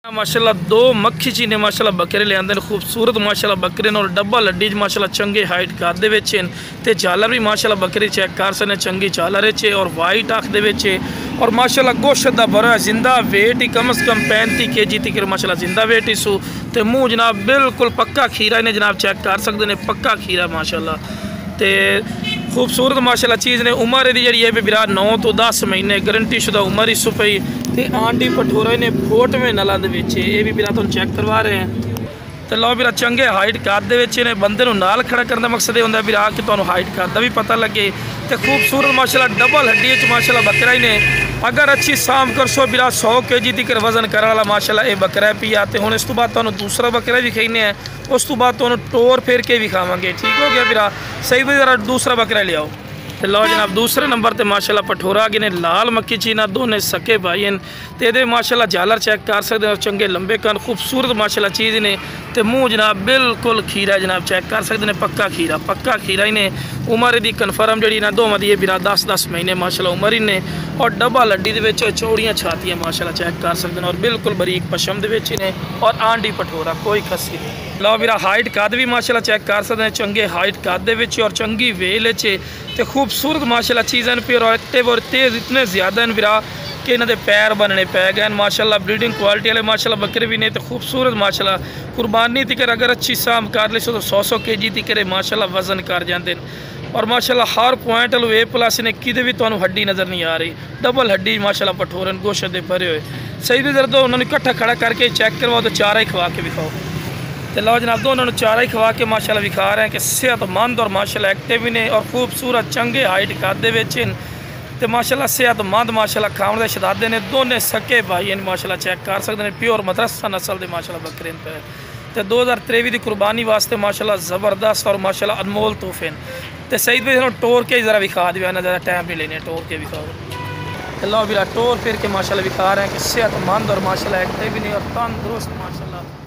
माशाल्लाह दो मक्खी ची ने माशाल्लाह बकरे ले आंदे खूबसूरत माशाल्लाह बकरे ने और डब्बा लड्डी माशाल्लाह चंगे हाइट कर दे विच ते झालर भी माशाल्लाह बकरी चेक कर सकने चंगी झालर चे और वाइट आख दे विच और माशाल्लाह गोश्त दा भरा जिंदा वेट ही कम से कम 35 kg तक माशाल्लाह जिंदा वेट ही सू ते मुँह जनाब बिल्कुल पक्का खीरा ने जनाब चेक कर सकते हैं पक्का खीरा माशाल्लाह ते खूबसूरत माशाल्लाह चीज़ ने उम्र दी जी है बिरा 9 तो 10 महीने गारंटी शुदा उम्र ही सुपई ते आंडी पठोरे ने फोट में नला दे विच ये भी बिरा तुम चेक करवा रहे हैं तो लो बिरा चंगे हाइट कद ने बंदे नाल खड़ा करने का मकसद होंगे बिरा कि तुहानू हाइट कद का भी पता लगे तो खूबसूरत माशाल्लाह डबल हड्डी माशाल्लाह बकरा ही ने अगर अच्छी साम करसो बिरा 100 kg तक वजन करने वाला माशाल्लाह ये बकरा पिया तो हूँ इस तो बाद तुहानू दूसरा बकरा भी खाने हैं उस तो बाद तुहानू टोर फेर के भी खावे ठीक हो गया बिरा सही भी जरा दूसरा बकरा लियाओ तो लो जनाब दूसरे नंबर पर माशाल्लाह पठोरा गिने लाल मक्की चीना दोने सके भाई हैं तो ये माशाल्लाह झालर चेक कर सकते हो चंगे लंबे कान खूबसूरत माशाल्लाह चीज़ ने तो मुँह जनाब बिल्कुल खीरा जनाब चेक कर सकते हैं पक्का खीरा ही ने उम्र दी कन्फर्म जी ना दोवां दी बिरा 10 महीने माशाल्लाह उम्र ही ने और डब्बा लड्डी दे विच चौड़ियां छातियां माशाल्लाह चेक कर सकते हैं और बिल्कुल बरीक पशम दे विच ने और आंडी पठोरा कोई खस्सी नहीं लो बिरा हाइट कद भी माशाल्लाह चेक कर सकते हैं चंगे हाइट कद दे विच और चंगी वेल तो खूबसूरत माशाल्लाह चीज़ें प्योर और एक्टिव और तेज़ इतने ज़्यादा बिरा कि इन्होंने पैर बनने पै गए माशाल्लाह ब्रीडिंग क्वालिटी वाले माशाल्लाह बकरे भी ने तो खूबसूरत माशाल्लाह कुर्बानी तिकर अगर अच्छी साम कर ले तो 100 kg तिकर माशाल्लाह वजन कर जाते हैं और माशाल्लाह हर पॉइंट वे प्लस ने कि भी तुहानू हड्डी नज़र नहीं आ रही डबल हड्डी माशाल्लाह पठोरन गोश्त दे भरे हुए सही भी दर्द उन्होंने इकट्ठा खड़ा करके चेक करवाओ तो चारा ही खवा के विखाओ तो लो जनाब दो उन्होंने चारा ही खवा के माशाल्लाह विखा रहे हैं कि सेहतमंद और माशाल्लाह एक्टिव भी ने और खूबसूरत चंगे हाइट कद तो माशाल्लाह सेहतमंद माशाल्लाह खाने के शदादे ने दोने सके भाई हैं माशाल्लाह चेक कर सकते हैं प्योर मदरसा नस्ल के माशाल्लाह बकरे पे तो 2023 की कुर्बानी वास्ते माशाल्लाह ज़बरदस्त और माशाल्लाह अनमोल तोहफे तो सही भी टोर के ज़रा विखा दिया ना ज़्यादा टाइम नहीं लेने टोर के विखाओ तो लो बिरा टोर फिर के माशाल्लाह विखा रहे हैं कि सेहतमंद और माशाल्लाह एक्टिव भी नहीं और तंदुरुस्त माशाल्लाह